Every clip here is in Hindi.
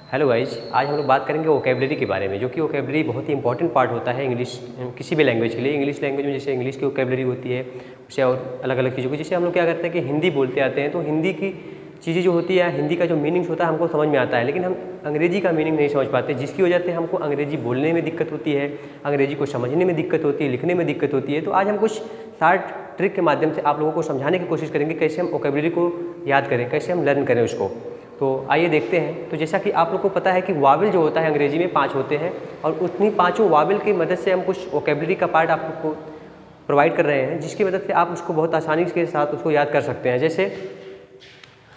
हेलो गाइज, आज हम लोग बात करेंगे वोकेबलरी के बारे में, जो कि वोकेबलरी बहुत ही इंपॉर्टेंट पार्ट होता है इंग्लिश किसी भी लैंग्वेज के लिए। इंग्लिश लैंग्वेज में जैसे इंग्लिश की वोकेबलरी होती है उसे और अलग अलग चीज़ों की, जैसे हम लोग क्या करते हैं कि हिंदी बोलते आते हैं तो हिंदी की चीज़ें जो होती है, हिंदी का जो मीनिंग्स होता है हमको समझ में आता है, लेकिन हम अंग्रेजी का मीनिंग नहीं समझ पाते, जिसकी वजह से हमको अंग्रेजी बोलने में दिक्कत होती है, अंग्रेजी को समझने में दिक्कत होती है, लिखने में दिक्कत होती है। तो आज हम कुछ शार्ट ट्रिक के माध्यम से आप लोगों को समझाने की कोशिश करेंगे कैसे हम वोकेबलरी को याद करें, कैसे हम लर्न करें उसको। तो आइए देखते हैं। तो जैसा कि आप लोग को पता है कि वावल जो होता है अंग्रेजी में 5 होते हैं, और उतनी पाँचों वावल की मदद से हम कुछ वोकेबलरी का पार्ट आप लोग को प्रोवाइड कर रहे हैं, जिसकी मदद से आप उसको बहुत आसानी के साथ उसको याद कर सकते हैं। जैसे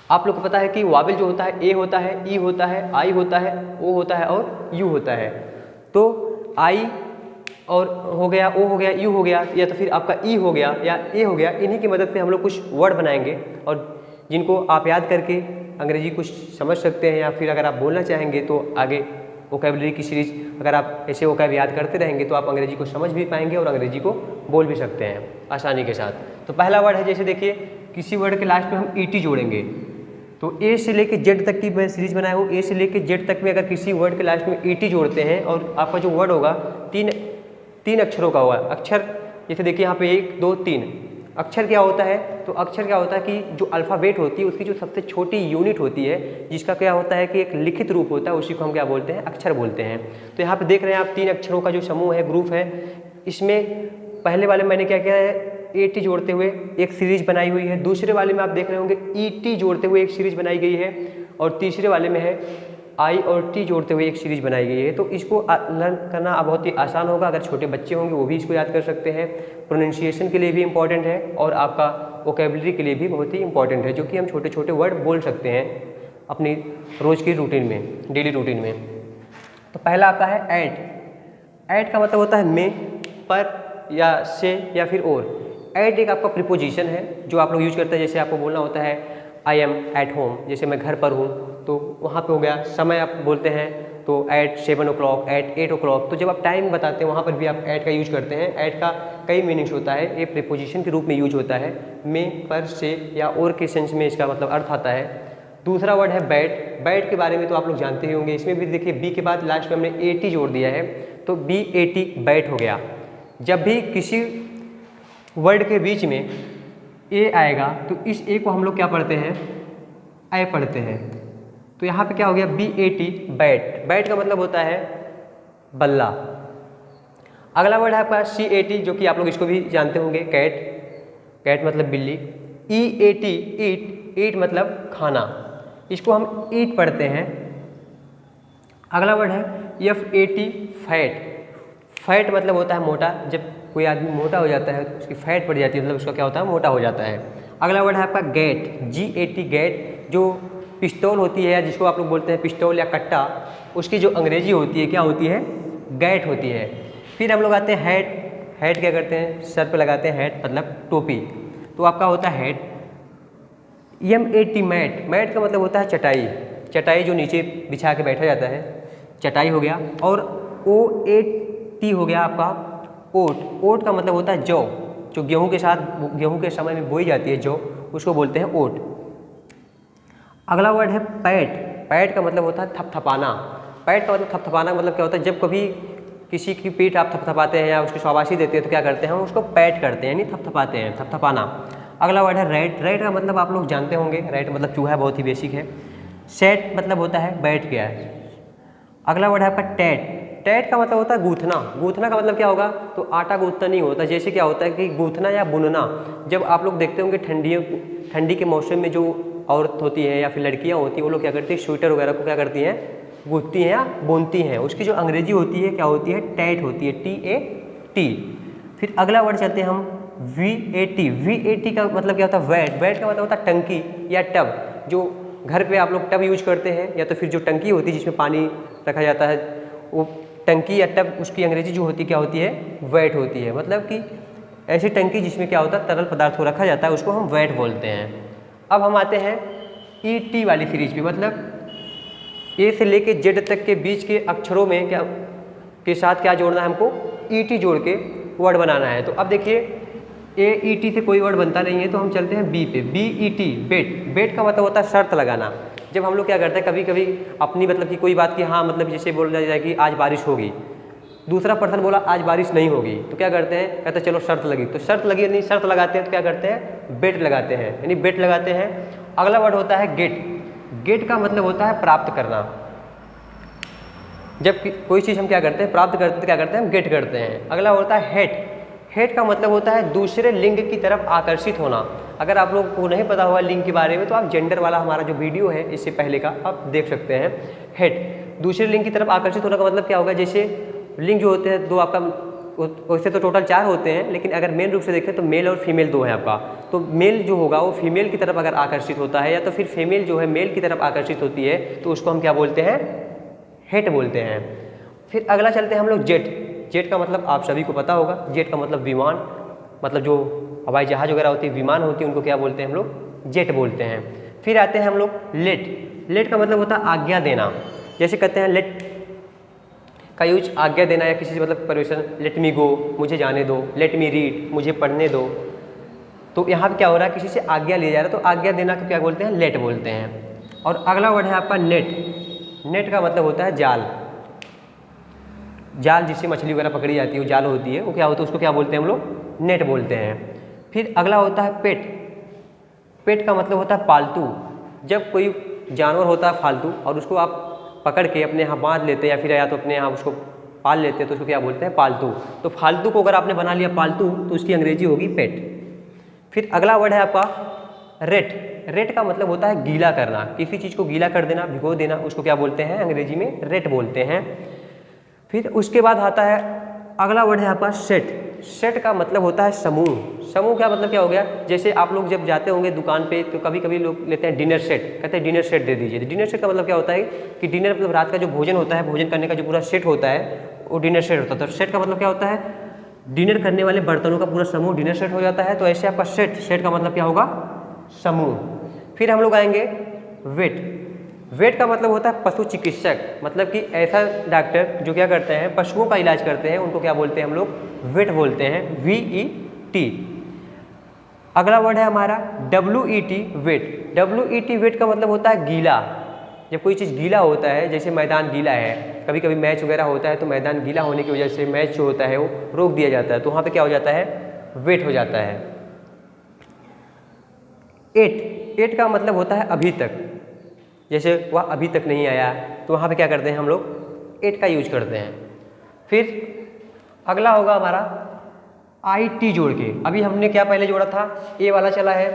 आप लोग को पता है कि वावल जो होता है ए होता है, ई होता है, आई होता है, ओ होता है और यू होता है। तो आई और हो गया, ओ हो गया, यू हो गया, या तो फिर आपका ई हो गया या ए हो गया। इन्हीं की मदद से हम लोग कुछ वर्ड बनाएंगे और जिनको आप याद करके अंग्रेजी कुछ समझ सकते हैं, या फिर अगर आप बोलना चाहेंगे तो आगे वोकेबलरी की सीरीज अगर आप ऐसे वोकैब याद करते रहेंगे तो आप अंग्रेजी को समझ भी पाएंगे और अंग्रेजी को बोल भी सकते हैं आसानी के साथ। तो पहला वर्ड है, जैसे देखिए किसी वर्ड के लास्ट में हम ईटी जोड़ेंगे, तो ए से लेके जेड तक की मैं सीरीज बनाया हूँ। ए से लेके जेड तक में अगर किसी वर्ड के लास्ट में ईटी जोड़ते हैं और आपका जो वर्ड होगा तीन अक्षरों का होगा। अक्षर जैसे देखिए यहाँ पे 1 2 3 अक्षर क्या होता है, तो अक्षर क्या होता है कि जो अल्फ़ाबेट होती है उसकी जो सबसे छोटी यूनिट होती है, जिसका क्या होता है कि एक लिखित रूप होता है, उसी को हम क्या बोलते हैं, अक्षर बोलते हैं। तो यहाँ पे देख रहे हैं आप 3 अक्षरों का जो समूह है, ग्रुप है, इसमें पहले वाले मैंने क्या किया है, एटी जोड़ते हुए एक सीरीज बनाई हुई है। दूसरे वाले में आप देख रहे होंगे ईटी जोड़ते हुए एक सीरीज बनाई गई है, और तीसरे वाले में है आई और टी जोड़ते हुए एक सीरीज बनाई गई है। तो इसको लर्न करना बहुत ही आसान होगा। अगर छोटे बच्चे होंगे वो भी इसको याद कर सकते हैं। प्रोनाउंसिएशन के लिए भी इम्पॉर्टेंट है और आपका वोकेबलरी के लिए भी बहुत ही इंपॉर्टेंट है, जो कि हम छोटे छोटे वर्ड बोल सकते हैं अपनी रोज़ की रूटीन में, डेली रूटीन में। तो पहला आता है ऐट। ऐट का मतलब होता है में, पर या से या फिर और। ऐट एक आपका प्रीपोजिशन है जो आप लोग यूज करते हैं। जैसे आपको बोलना होता है आई एम एट होम, जैसे मैं घर पर हूँ, तो वहाँ पे हो गया। समय आप बोलते हैं तो एट 7 o'clock, एट 8 o'clock। तो जब आप टाइम बताते हैं वहाँ पर भी आप ऐट का यूज करते हैं। ऐट का कई मीनिंग्स होता है, ये प्रीपोजिशन के रूप में यूज होता है, में, पर, से या और के सेंस में इसका मतलब अर्थ आता है। दूसरा वर्ड है बैट। बैट के बारे में तो आप लोग जानते ही होंगे। इसमें भी देखिए बी के बाद लास्ट में हमने एटी जोड़ दिया है, तो BAT बैट हो गया। जब भी किसी वर्ड के बीच में ए आएगा तो इस ए को हम लोग क्या पढ़ते हैं, आई पढ़ते हैं। तो यहाँ पे क्या हो गया, BAT बैट। बैट का मतलब होता है बल्ला। अगला वर्ड है आपका CAT, जो कि आप लोग इसको भी जानते होंगे, कैट। कैट मतलब बिल्ली। EAT ईट। ईट मतलब खाना, इसको हम ईट पढ़ते हैं। अगला वर्ड है FAT फैट। फैट मतलब होता है मोटा। जब कोई आदमी मोटा हो जाता है तो उसकी फैट पड़ जाती है, मतलब उसका क्या होता है, मोटा हो जाता है। अगला वर्ड है आपका गेट। GAT गेट, जो पिस्तौल होती है या जिसको आप लोग बोलते हैं पिस्तौल या कट्टा, उसकी जो अंग्रेजी होती है क्या होती है, गैट होती है। फिर हम लोग आते हैं हैट। हैट क्या करते हैं, सर पे लगाते हैं, हैट मतलब टोपी, तो आपका होता है हैट। MAT mat. मैट का मतलब होता है चटाई। चटाई जो नीचे बिछा के बैठा जाता है, चटाई हो गया। और OAT हो गया आपका ओट। ओट का मतलब होता है जौ, जो गेहूं के साथ गेहूं के समय में बोई जाती है जौ, उसको बोलते हैं ओट। अगला वर्ड है पैट। पैट का मतलब होता है थपथपाना। पैट का मतलब थपथपाना का मतलब क्या होता है, जब कभी किसी की पीठ आप थपथपाते हैं या उसकी शाबाशी देते हैं तो क्या करते हैं, हम उसको पैट करते हैं, यानी थपथपाते हैं, थपथपाना। अगला वर्ड है रैट। रैट का मतलब आप लोग जानते होंगे, रैट मतलब चूहा, बहुत ही बेसिक है। सेट मतलब होता है बैठ गया। अगला वर्ड है आपका टैट। टैट का मतलब होता है गूंथना। गूंथना का मतलब क्या होगा, तो आटा गूंथना नहीं होता। जैसे क्या होता है कि गूंथना या बुनना, जब आप लोग देखते होंगे ठंडी के मौसम में जो औरत होती है या फिर लड़कियां होती हैं, वो लोग क्या करती है, स्वेटर वगैरह को क्या करती हैं, गूंथती हैं या बुनती हैं। उसकी जो अंग्रेजी होती है क्या होती है, टैट होती है, TAT। फिर अगला वर्ड चलते हैं हम VAT। VAT का मतलब क्या होता है, वैट। वैट का मतलब होता है टंकी या टब। जो घर पे आप लोग टब यूज करते हैं, या तो फिर जो टंकी होती है जिसमें पानी रखा जाता है, वो टंकी या टब, उसकी अंग्रेजी जो होती है क्या होती है, वैट होती है। मतलब कि ऐसी टंकी जिसमें क्या होता है, तरल पदार्थ को रखा जाता है, उसको हम वैट बोलते हैं। अब हम आते हैं ET वाली सीरीज पे, मतलब ए से लेके जेड तक के बीच के अक्षरों में क्या के साथ क्या जोड़ना है हमको, ET जोड़ के वर्ड बनाना है। तो अब देखिए AET से कोई वर्ड बनता नहीं है, तो हम चलते हैं बी पे। BET बेट। बेट का मतलब होता है शर्त लगाना। जब हम लोग क्या करते हैं कभी कभी अपनी मतलब कि कोई बात की हाँ मतलब जैसे बोल जाए कि आज बारिश होगी, दूसरा पर्सन बोला आज बारिश नहीं होगी, तो क्या करते हैं, कहते हैं चलो शर्त लगी, तो शर्त लगी नहीं, शर्त लगाते हैं तो क्या करते हैं, बेट लगाते हैं, यानी बेट लगाते हैं। अगला वर्ड होता है गेट। गेट का मतलब होता है प्राप्त करना। जब कोई चीज़ हम क्या करते हैं प्राप्त करते हैं तो क्या करते हैं हम गेट करते हैं। अगला होता है हेट। हेट का मतलब होता है दूसरे लिंग की तरफ आकर्षित होना। अगर आप लोगों को नहीं पता हुआ लिंग के बारे में तो आप जेंडर वाला हमारा जो वीडियो है इससे पहले का आप देख सकते हैं। हेट दूसरे लिंग की तरफ आकर्षित होने का मतलब क्या होगा, जैसे लिंग जो होते हैं दो आपका, वैसे तो टोटल 4 होते हैं, लेकिन अगर मेन रूप से देखें तो मेल और फीमेल 2 है आपका। तो मेल जो होगा वो फीमेल की तरफ अगर आकर्षित होता है या तो फिर फीमेल जो है मेल की तरफ आकर्षित होती है तो उसको हम क्या बोलते हैं, हेट बोलते हैं। फिर अगला चलते हैं हम लोग जेट। जेट का मतलब आप सभी को पता होगा, जेट का मतलब विमान, मतलब जो हवाई जहाज़ वगैरह होती है, विमान होती है, उनको क्या बोलते हैं हम लोग, जेट बोलते हैं। फिर आते हैं हम लोग लेट। लेट का मतलब होता है आज्ञा देना। जैसे कहते हैं लेट का यूज आज्ञा देना या किसी से मतलब परमिशन, लेट मी गो, मुझे जाने दो, लेट मी रीड, मुझे पढ़ने दो। तो यहाँ पे क्या हो रहा है, किसी से आज्ञा ले जा रहा है, तो आज्ञा देना को क्या बोलते हैं, लेट बोलते हैं। और अगला वर्ड है आपका नेट। नेट का मतलब होता है जाल। जाल जिससे मछली वगैरह पकड़ी जाती है, वो जाल होती है, वो क्या होता है, उसको क्या बोलते हैं हम लोग, नेट बोलते हैं। फिर अगला होता है पेट। पेट का मतलब होता है पालतू। जब कोई जानवर होता है फालतू और उसको आप पकड़ के अपने यहाँ बांध लेते हैं या फिर या तो अपने यहाँ उसको पाल लेते हैं तो उसको क्या बोलते हैं, पालतू। तो फालतू को अगर आपने बना लिया पालतू तो उसकी अंग्रेजी होगी पेट। फिर अगला वर्ड है आपका रेट। रेट का मतलब होता है गीला करना, किसी चीज़ को गीला कर देना, भिगो देना, उसको क्या बोलते हैं, अंग्रेजी में रेट बोलते हैं। फिर उसके बाद आता है अगला वर्ड है आपका सेट। सेट का मतलब होता है समूह। समूह का मतलब क्या हो गया, जैसे आप लोग जब जाते होंगे दुकान पे तो कभी कभी लोग लेते हैं डिनर सेट, कहते हैं डिनर सेट दे दीजिए। तो डिनर सेट का मतलब क्या होता है कि डिनर मतलब रात का जो भोजन होता है, भोजन करने का जो पूरा सेट होता है वो डिनर सेट होता है। तो सेट का मतलब क्या होता है, डिनर करने वाले बर्तनों का पूरा समूह डिनर सेट हो जाता है। तो ऐसे आपका सेट, सेट का मतलब क्या होगा, समूह। फिर हम लोग आएंगे वेट। वेट का मतलब होता है पशु चिकित्सक, मतलब कि ऐसा डॉक्टर जो क्या करते हैं, पशुओं का इलाज करते हैं, उनको क्या बोलते हैं हम लोग, वेट बोलते हैं, VET। अगला वर्ड है हमारा WET, वेट। WET वेट का मतलब होता है गीला। जब कोई चीज़ गीला होता है, जैसे मैदान गीला है, कभी कभी मैच वगैरह होता है तो मैदान गीला होने की वजह से मैच जो होता है वो रोक दिया जाता है, तो वहाँ पे क्या हो जाता है, वेट हो जाता है। एट का मतलब होता है अभी तक, जैसे वह अभी तक नहीं आया तो वहाँ पे क्या करते हैं हम लोग, एट का यूज करते हैं। फिर अगला होगा हमारा IT जोड़ के। अभी हमने क्या पहले जोड़ा था, ए वाला चला है,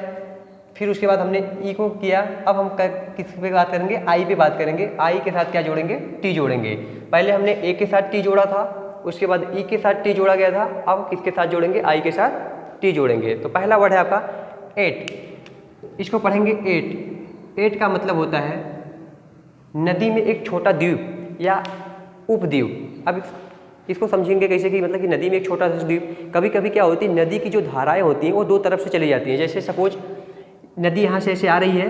फिर उसके बाद हमने ई को किया, अब हम किस पे बात करेंगे, आई पे बात करेंगे। आई के साथ क्या जोड़ेंगे, टी जोड़ेंगे। पहले हमने ए के साथ टी जोड़ा था, उसके बाद ई के साथ टी जोड़ा गया था, अब किसके साथ जोड़ेंगे, आई के साथ टी जोड़ेंगे। तो पहला वर्ड है आपका एट, इसको पढ़ेंगे एट। एट का मतलब होता है नदी में एक छोटा द्वीप या उपद्वीप। अब इसको समझेंगे कैसे कि मतलब कि नदी में एक छोटा सा द्वीप, कभी कभी क्या होती है, नदी की जो धाराएं होती हैं वो दो तरफ से चली जाती हैं। जैसे सपोज नदी यहाँ से ऐसे आ रही है,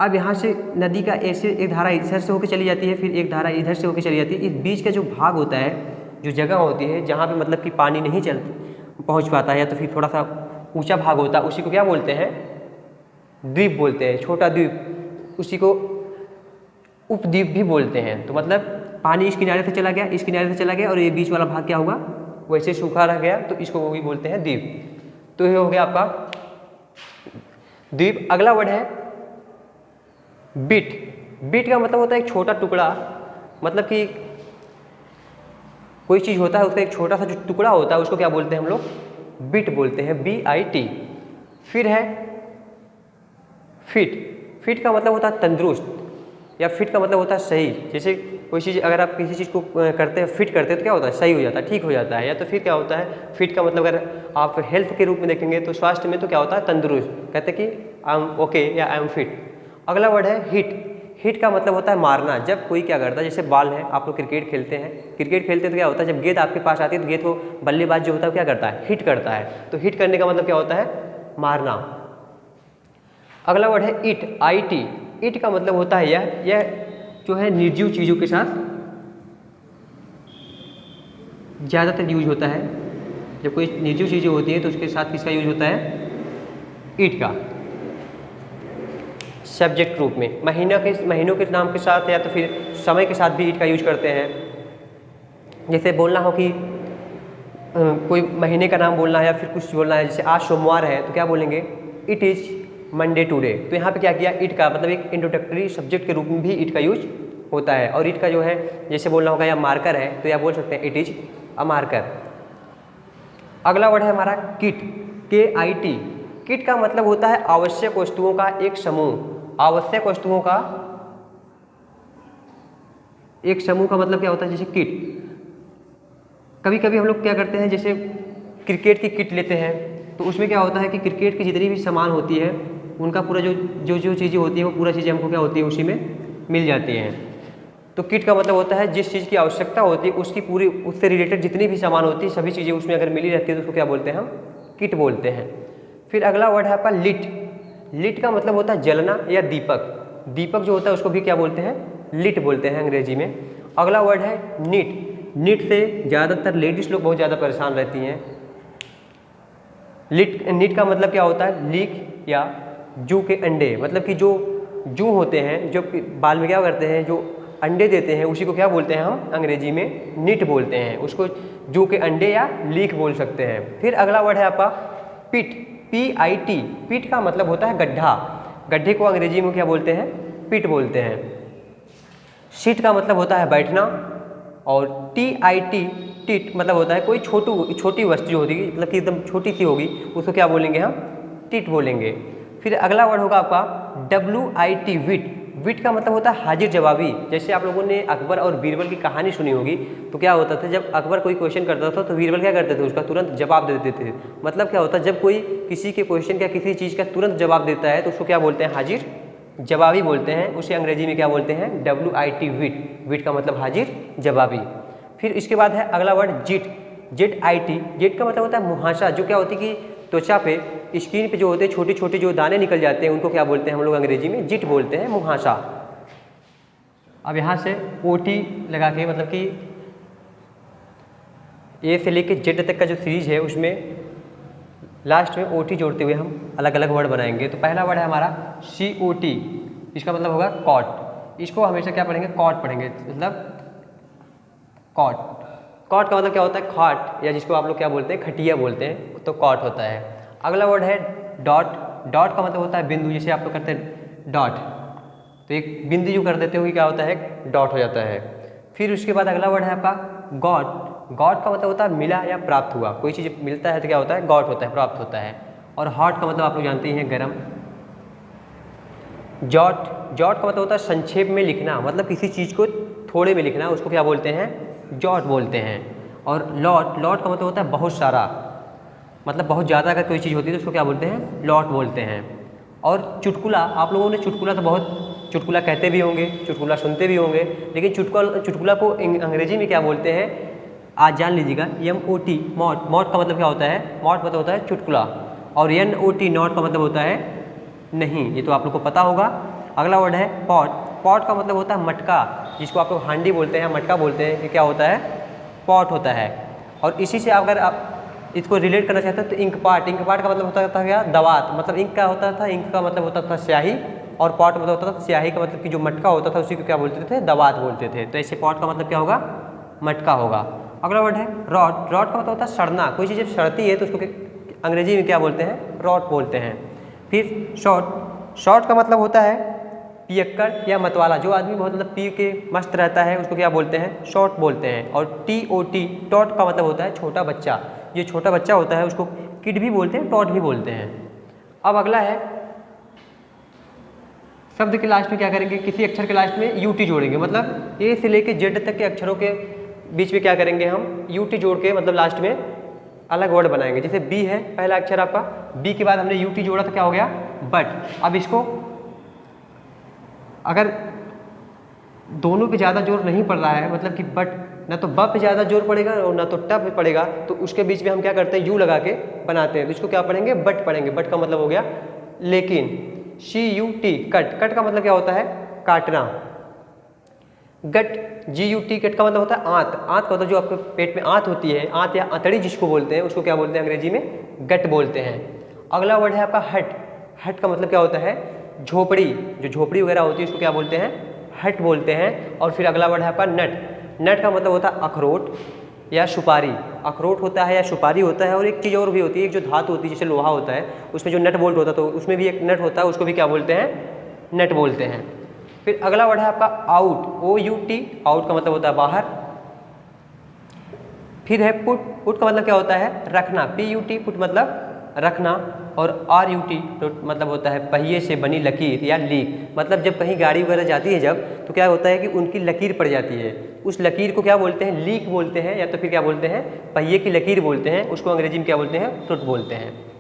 अब यहाँ से नदी का ऐसे एक धारा इधर से होकर चली जाती है, फिर एक धारा इधर से होकर चली जाती है। इस बीच का जो भाग होता है, जो जगह होती है जहाँ पे मतलब कि पानी नहीं पहुँच पाता है या तो फिर थोड़ा सा ऊँचा भाग होता है, उसी को क्या बोलते हैं, द्वीप बोलते हैं, छोटा द्वीप। उसी को उपद्वीप भी बोलते हैं। तो मतलब पानी इस किनारे से चला गया, इस किनारे से चला गया और ये बीच वाला भाग क्या होगा, वैसे सूखा रह गया, तो इसको वो भी बोलते हैं द्वीप। तो ये हो गया आपका द्वीप। अगला वर्ड है बिट। बिट का मतलब होता है एक छोटा टुकड़ा, मतलब कि कोई चीज़ होता है उसका एक छोटा सा जो टुकड़ा होता है उसको क्या बोलते हैं हम लोग, बिट बोलते हैं, BIT। फिर है फिट। फिट का मतलब होता है तंदुरुस्त, या फिट का मतलब होता है सही। जैसे कोई चीज़ अगर आप किसी चीज़ को करते हैं, फिट करते हैं तो क्या होता है, सही हो जाता है, ठीक हो जाता है। या तो फिर क्या होता है, फिट का मतलब अगर आप हेल्थ के रूप में देखेंगे तो स्वास्थ्य में तो क्या होता है, तंदुरुस्त, कहते हैं कि आई एम ओके या आई एम फिट। अगला वर्ड है हिट। हिट का मतलब होता है मारना। जब कोई क्या करता है, जैसे बॉल है, आप लोग क्रिकेट खेलते हैं, क्रिकेट खेलते हैं तो क्या होता है, जब गेंद आपके पास आती है तो गेंद को बल्लेबाज जो होता है क्या करता है, हिट करता है। तो हिट करने का मतलब क्या होता है, मारना। अगला वर्ड है इट, IT। इट का मतलब होता है यह जो है निर्जीव चीज़ों के साथ ज़्यादातर यूज होता है। जब कोई निर्जीव चीज़ें होती हैं तो उसके साथ किसका यूज होता है, इट का। सब्जेक्ट के रूप में। महीनों के नाम के साथ या तो फिर समय के साथ भी इट का यूज करते हैं। जैसे बोलना हो कि कोई महीने का नाम बोलना है या फिर कुछ बोलना है, जैसे आज सोमवार है तो क्या बोलेंगे, इट इज़ मंडे टुडे। तो यहाँ पे क्या किया, इट का मतलब एक इंट्रोडक्टरी सब्जेक्ट के रूप में भी इट का यूज होता है। और इट का जो है जैसे बोलना होगा या मार्कर है तो या बोल सकते हैं इट इज़ अ मार्कर। अगला वर्ड है हमारा किट, KIT। किट का मतलब होता है आवश्यक वस्तुओं का एक समूह। आवश्यक वस्तुओं का एक समूह का मतलब क्या होता है, जैसे किट। कभी कभी हम लोग क्या करते हैं, जैसे क्रिकेट की किट लेते हैं तो उसमें क्या होता है कि क्रिकेट की जितनी भी सामान होती है उनका पूरा जो चीज़ें होती हैं वो पूरा चीज़ें हमको क्या होती है उसी में मिल जाती हैं। तो किट का मतलब होता है जिस चीज़ की आवश्यकता होती है उसकी पूरी, उससे रिलेटेड जितनी भी सामान होती है सभी चीज़ें उसमें अगर मिली रहती है तो उसको क्या बोलते हैं, हम किट बोलते हैं। फिर अगला वर्ड है आपका लिट। लिट का मतलब होता है जलना या दीपक। दीपक जो होता है उसको भी क्या बोलते हैं, लिट बोलते हैं अंग्रेजी में। अगला वर्ड है नीट। नीट से ज़्यादातर लेडीज़ लोग बहुत ज़्यादा परेशान रहती हैं। नीट का मतलब क्या होता है, लीक या जू के अंडे। मतलब कि जो जू होते हैं, जो बाल में क्या करते हैं, जो अंडे देते हैं उसी को क्या बोलते हैं, हम अंग्रेजी में नीट बोलते हैं। उसको जू के अंडे या लीक बोल सकते हैं। फिर अगला वर्ड है आपका पिट, PIT। पिट का मतलब होता है गड्ढा। गड्ढे को अंग्रेजी में क्या बोलते हैं, पिट बोलते हैं। सीट का मतलब होता है बैठना। और TIT, टिट मतलब होता है कोई छोटी वस्तु जो होती है, मतलब कि एकदम छोटी सी होगी उसको क्या बोलेंगे, हम टिट बोलेंगे। फिर अगला वर्ड होगा आपका WIT, विट। विट का मतलब होता है हाजिर जवाबी। जैसे आप लोगों ने अकबर और बीरबल की कहानी सुनी होगी तो क्या होता था, जब अकबर कोई क्वेश्चन करता था तो बीरबल क्या करते थे, उसका तुरंत जवाब दे देते थे। मतलब क्या होता है, जब कोई किसी के क्वेश्चन का किसी चीज़ का तुरंत जवाब देता है तो उसको क्या बोलते हैं, हाजिर जवाबी बोलते हैं। उसे अंग्रेजी में क्या बोलते हैं, WIT, विट। विट का मतलब हाजिर जवाबी। फिर इसके बाद है अगला वर्ड जिट, ZIT। जिट का मतलब होता है मुहासा। जो क्या होती है कि त्वचा पे, स्किन पे जो होते हैं छोटे छोटे जो दाने निकल जाते हैं उनको क्या बोलते हैं हम लोग अंग्रेजी में, जिट बोलते हैं, मुहासा। अब यहाँ से OT लगा के, मतलब कि A से लेके Z तक का जो सीरीज है उसमें लास्ट में OT जोड़ते हुए हम अलग अलग वर्ड बनाएंगे। तो पहला वर्ड है हमारा COT। इसका मतलब होगा कॉट। इसको हमेशा क्या पढ़ेंगे, कॉट पढ़ेंगे, मतलब कॉट। कॉट का मतलब क्या होता है, खाट, या जिसको आप लोग क्या बोलते हैं, खटिया बोलते हैं, तो कॉट होता है। अगला वर्ड है डॉट। डॉट का मतलब होता है बिंदु। जैसे आप लोग करते हैं डॉट तो एक बिंदु जो कर देते हो क्या होता है, डॉट हो जाता है। फिर उसके बाद अगला वर्ड है आपका गॉट। गॉट का मतलब होता है मिला या प्राप्त हुआ। कोई चीज़ मिलता है तो क्या होता है, गॉट होता है, प्राप्त होता है। और हॉट का मतलब आप लोग जानते हैं गरम। जॉट, जॉट का मतलब होता है संक्षेप में लिखना, मतलब किसी चीज़ को थोड़े में लिखना, उसको क्या बोलते हैं, जॉट बोलते हैं। और लॉट, लॉट का मतलब होता है बहुत सारा, मतलब बहुत ज़्यादा अगर कोई चीज़ होती है तो उसको क्या बोलते हैं, लॉट बोलते हैं। और चुटकुला, आप लोगों ने चुटकुला तो बहुत, चुटकुला कहते भी होंगे, चुटकुला सुनते भी होंगे, लेकिन चुटकुला को अंग्रेजी में क्या बोलते हैं, आज जान लीजिएगा, MOT, मॉट। मॉट का मतलब क्या होता है, मॉट मतलब होता है चुटकुला। और NOT, नॉट का मतलब होता है नहीं, ये तो आप लोग को पता होगा। अगला वर्ड है पॉट। पॉट का मतलब होता है मटका, जिसको आप लोग हांडी बोलते हैं, मटका बोलते हैं, ये क्या होता है, पॉट होता है। और इसी से अगर आप इसको रिलेट करना चाहते हैं तो इंक पार्ट। इंक पार्ट का मतलब होता था क्या, दवात, मतलब इंक का होता था, इंक का मतलब होता था स्याही, और पॉट मतलब होता था स्याही का मतलब कि जो मटका होता था उसी को क्या बोलते थे, दवात बोलते थे। तो ऐसे पॉट का मतलब क्या होगा, मटका होगा। अगला वर्ड है रॉट। रॉट का मतलब होता है सड़ना। कोई चीज़ जब सड़ती है तो उसको अंग्रेजी में क्या बोलते हैं, रॉट बोलते हैं। फिर शॉर्ट। शॉर्ट का मतलब होता है पियक्कड़ या मतवाला। जो आदमी बहुत मतलब पी के मस्त रहता है उसको क्या बोलते हैं, शॉर्ट बोलते हैं। और TOT, टॉट का मतलब होता है छोटा बच्चा। ये छोटा बच्चा होता है उसको किड भी बोलते हैं, टॉट भी बोलते हैं। अब अगला है शब्द के लास्ट में क्या करेंगे, किसी अक्षर के लास्ट में UT जोड़ेंगे। मतलब A से लेके Z तक के अक्षरों के बीच में क्या करेंगे, हम UT जोड़ के मतलब लास्ट में अलग वर्ड बनाएंगे। जैसे B है पहला अक्षर आपका, B के बाद हमने UT जोड़ा तो क्या हो गया, बट। अब इसको अगर दोनों पे ज़्यादा जोर नहीं पड़ रहा है, मतलब कि बट, ना तो ब पे ज़्यादा जोर पड़ेगा और ना तो ट पे पड़ेगा, तो उसके बीच में हम क्या करते हैं, U लगा के बनाते हैं। तो इसको क्या पढ़ेंगे, बट पढ़ेंगे। बट का मतलब हो गया लेकिन। CUT, cut. कट का मतलब क्या होता है, काटना। गट, GUT, गट का मतलब होता है आंत। आंत का मतलब जो आपके पेट में आंत होती है, आंत या आंतड़ी जिसको बोलते हैं, उसको क्या बोलते हैं अंग्रेजी में, गट बोलते हैं। अगला वर्ड है आपका हट। हट का मतलब क्या होता है, झोपड़ी, जो झोपड़ी वगैरह होती है उसको क्या बोलते हैं, हट बोलते हैं। और फिर अगला वर्ड है आपका नट। नट का मतलब होता है अखरोट या सुपारी। अखरोट होता है या सुपारी होता है, और एक चीज़ और भी होती है, एक जो धातु होती है जैसे लोहा होता है, उसमें जो नट बोल्ट होता है तो उसमें भी एक नट होता है, उसको भी क्या बोलते हैं, नट बोलते हैं। फिर अगला वर्ड है आपका आउट, OUT। आउट का मतलब होता है बाहर। फिर है पुट। पुट का मतलब क्या होता है, रखना, PUT, पुट मतलब रखना। और RUT तो मतलब होता है पहिए से बनी लकीर या लीक। मतलब जब कहीं गाड़ी वगैरह जाती है जब, तो क्या होता है कि उनकी लकीर पड़ जाती है, उस लकीर को क्या बोलते हैं, लीक बोलते हैं, या तो फिर क्या बोलते हैं, पहिए की लकीर बोलते हैं, उसको अंग्रेजी में क्या बोलते हैं, टुट बोलते हैं।